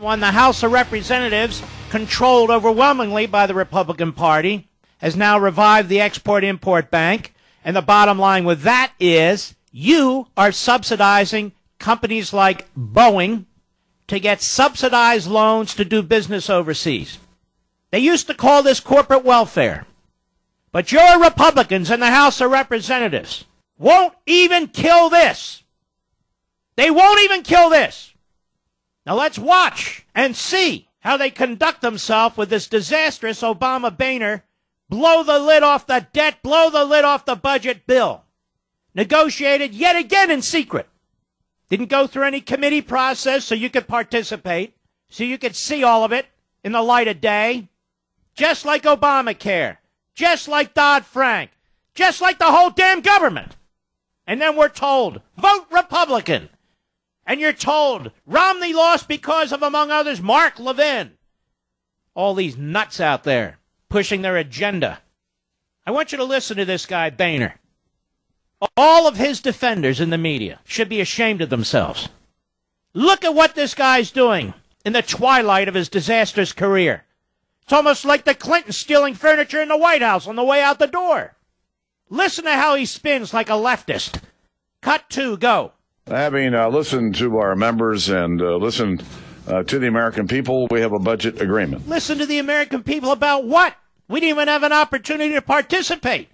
When the House of Representatives, controlled overwhelmingly by the Republican Party, has now revived the Export-Import Bank. And the bottom line with that is you are subsidizing companies like Boeing to get subsidized loans to do business overseas. They used to call this corporate welfare. But your Republicans in the House of Representatives won't even kill this. They won't even kill this. Now let's watch and see how they conduct themselves with this disastrous Obama Boehner, blow the lid off the debt, blow the lid off the budget bill. Negotiated yet again in secret. Didn't go through any committee process so you could participate, so you could see all of it in the light of day. Just like Obamacare, just like Dodd-Frank, just like the whole damn government. And then we're told, vote Republican. And you're told Romney lost because of, among others, Mark Levin. All these nuts out there pushing their agenda. I want you to listen to this guy, Boehner. All of his defenders in the media should be ashamed of themselves. Look at what this guy's doing in the twilight of his disastrous career. It's almost like the Clintons stealing furniture in the White House on the way out the door. Listen to how he spins like a leftist. Cut 2, go. Having listened to our members and listened to the American people, we have a budget agreement. Listen to the American people about what? We didn't even have an opportunity to participate.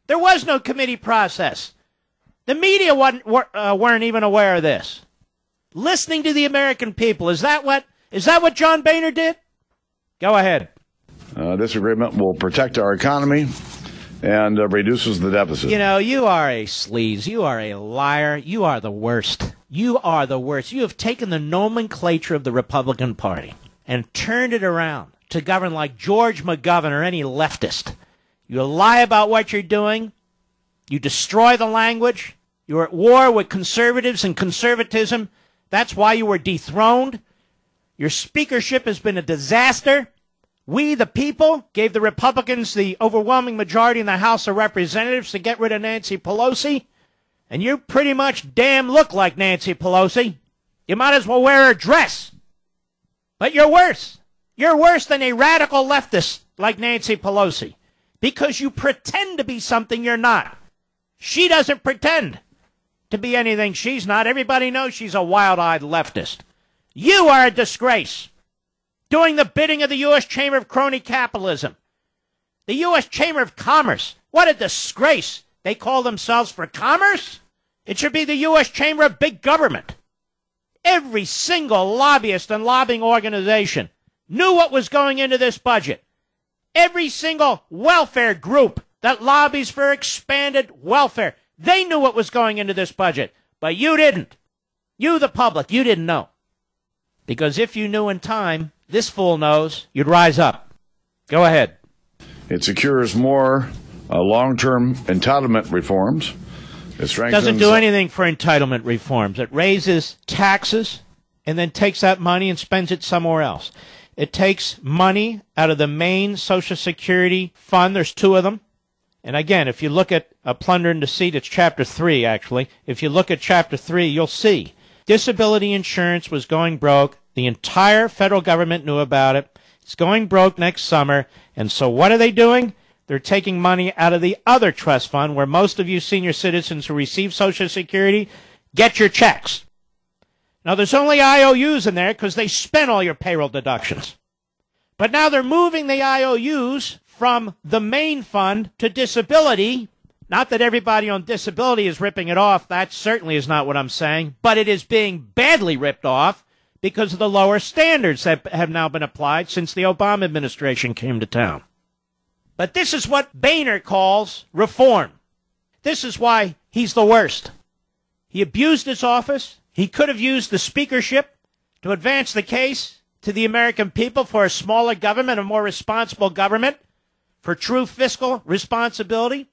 There was no committee process. The media weren't even aware of this. Listening to the American people, is that what John Boehner did? Go ahead. This agreement will protect our economy and reduces the deficit. You know, you are a sleaze. You are a liar. You are the worst. You are the worst. You have taken the nomenclature of the Republican Party and turned it around to govern like George McGovern or any leftist. You lie about what you're doing. You destroy the language. You're at war with conservatives and conservatism. That's why you were dethroned. Your speakership has been a disaster. We, the people, gave the Republicans the overwhelming majority in the House of Representatives to get rid of Nancy Pelosi. And you pretty much damn look like Nancy Pelosi. You might as well wear a dress. But you're worse. You're worse than a radical leftist like Nancy Pelosi. Because you pretend to be something you're not. She doesn't pretend to be anything she's not. Everybody knows she's a wild-eyed leftist. You are a disgrace. Doing the bidding of the U.S. Chamber of Crony Capitalism. The U.S. Chamber of Commerce. What a disgrace. They call themselves for commerce? It should be the U.S. Chamber of Big Government. Every single lobbyist and lobbying organization knew what was going into this budget. Every single welfare group that lobbies for expanded welfare, they knew what was going into this budget. But you didn't. You, the public, you didn't know. Because if you knew in time, this fool knows, you'd rise up. Go ahead. It secures more long-term entitlement reforms. It strengthens... Doesn't do anything for entitlement reforms. It raises taxes and then takes that money and spends it somewhere else. It takes money out of the main Social Security fund. There's 2 of them. And again, if you look at Plunder and Deceit, it's Chapter 3, actually. If you look at Chapter 3, you'll see disability insurance was going broke. The entire federal government knew about it. It's going broke next summer. And so what are they doing? They're taking money out of the other trust fund where most of you senior citizens who receive Social Security get your checks. Now, there's only IOUs in there because they spent all your payroll deductions. But now they're moving the IOUs from the main fund to disability. Not that everybody on disability is ripping it off. That certainly is not what I'm saying. But it is being badly ripped off because of the lower standards that have now been applied since the Obama administration came to town. But this is what Boehner calls reform. This is why he's the worst. He abused his office. He could have used the speakership to advance the case to the American people for a smaller government, a more responsible government, for true fiscal responsibility.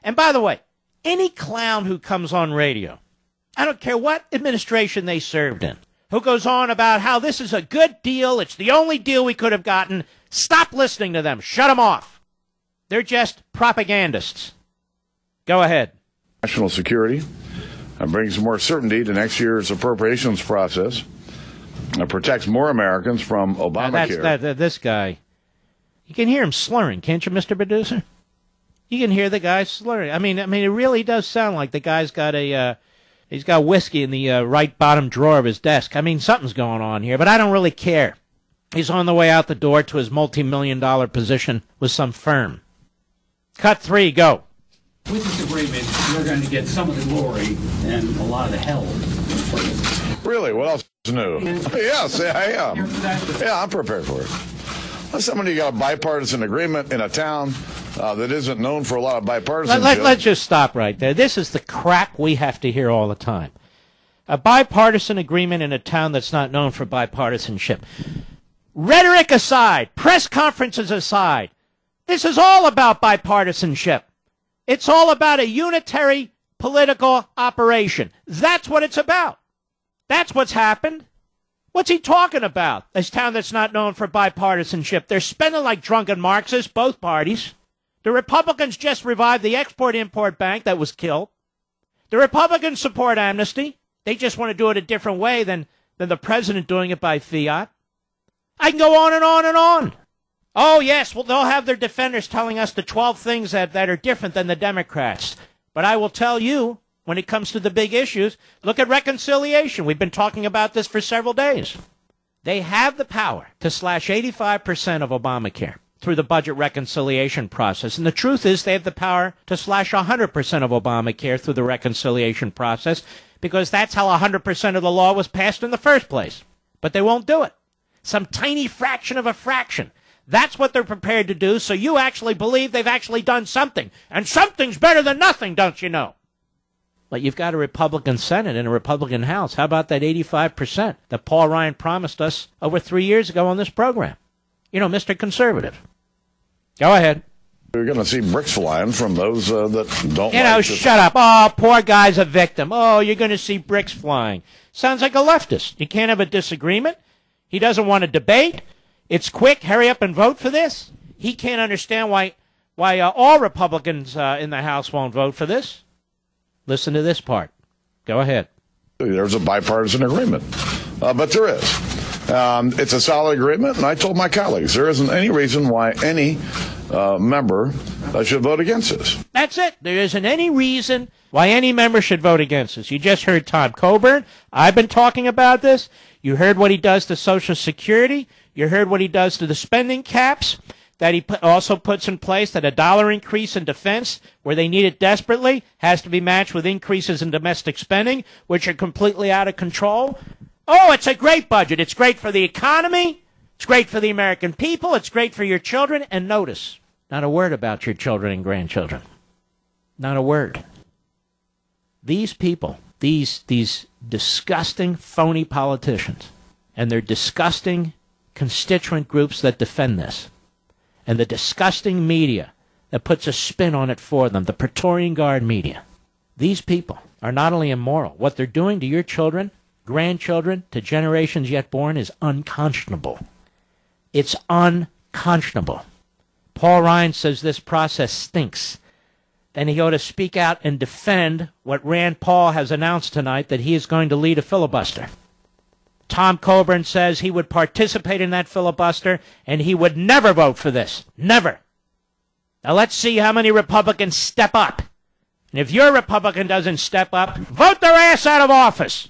And by the way, any clown who comes on radio, I don't care what administration they served in, who goes on about how this is a good deal, it's the only deal we could have gotten, stop listening to them. Shut them off. They're just propagandists. Go ahead. National security brings more certainty to next year's appropriations process. protects more Americans from Obamacare. This guy, you can hear him slurring, can't you, Mr. Producer? You can hear the guy slurring. I mean, it really does sound like the guy's got he's got whiskey in the right bottom drawer of his desk. I mean, something's going on here, but I don't really care. He's on the way out the door to his multi-million-dollar position with some firm. Cut 3, go. With this agreement, you're going to get some of the glory and a lot of the hell. Really? What else is new? Yes, I am. Yeah, I'm prepared for it. Somebody got a bipartisan agreement in a town that isn't known for a lot of bipartisanship. Let's just stop right there. This is the crap we have to hear all the time. A bipartisan agreement in a town that's not known for bipartisanship. Rhetoric aside, press conferences aside, this is all about bipartisanship. It's all about a unitary political operation. That's what it's about. That's what's happened. What's he talking about? This town that's not known for bipartisanship. They're spending like drunken Marxists, both parties. The Republicans just revived the Export-Import Bank that was killed. The Republicans support amnesty. They just want to do it a different way than the president doing it by fiat. I can go on and on and on. Oh, yes, well, they'll have their defenders telling us the 12 things that are different than the Democrats. But I will tell you, when it comes to the big issues, look at reconciliation. We've been talking about this for several days. They have the power to slash 85% of Obamacare through the budget reconciliation process. And the truth is they have the power to slash 100% of Obamacare through the reconciliation process because that's how 100% of the law was passed in the first place. But they won't do it. Some tiny fraction of a fraction. That's what they're prepared to do, so you actually believe they've actually done something. And something's better than nothing, don't you know? But you've got a Republican Senate and a Republican House. How about that 85% that Paul Ryan promised us over 3 years ago on this program? You know, Mr. Conservative. Go ahead. You're going to see bricks flying from those that don't shut up. Oh, poor guy's a victim. Oh, you're going to see bricks flying. Sounds like a leftist. You can't have a disagreement. He doesn't want to debate. It's quick. Hurry up and vote for this. He can't understand why all Republicans in the House won't vote for this. Listen to this part. Go ahead. There's a bipartisan agreement, but there is. It's a solid agreement, and I told my colleagues there isn't any reason why any member should vote against this. That's it. There isn't any reason why any member should vote against this. You just heard Tom Coburn. I've been talking about this. You heard what he does to Social Security. You heard what he does to the spending caps that he also puts in place, that $1 increase in defense, where they need it desperately, has to be matched with increases in domestic spending, which are completely out of control. Oh, it's a great budget. It's great for the economy. It's great for the American people. It's great for your children. And notice, not a word about your children and grandchildren. Not a word. These people, these disgusting, phony politicians, and their disgusting constituent groups that defend this, and the disgusting media that puts a spin on it for them, the Praetorian Guard media, these people are not only immoral. What they're doing to your children, grandchildren, to generations yet born is unconscionable. It's unconscionable. Paul Ryan says this process stinks. Then he ought to speak out and defend what Rand Paul has announced tonight, that he is going to lead a filibuster. Tom Coburn says he would participate in that filibuster, and he would never vote for this. Never. Now let's see how many Republicans step up. And if your Republican doesn't step up, vote their ass out of office.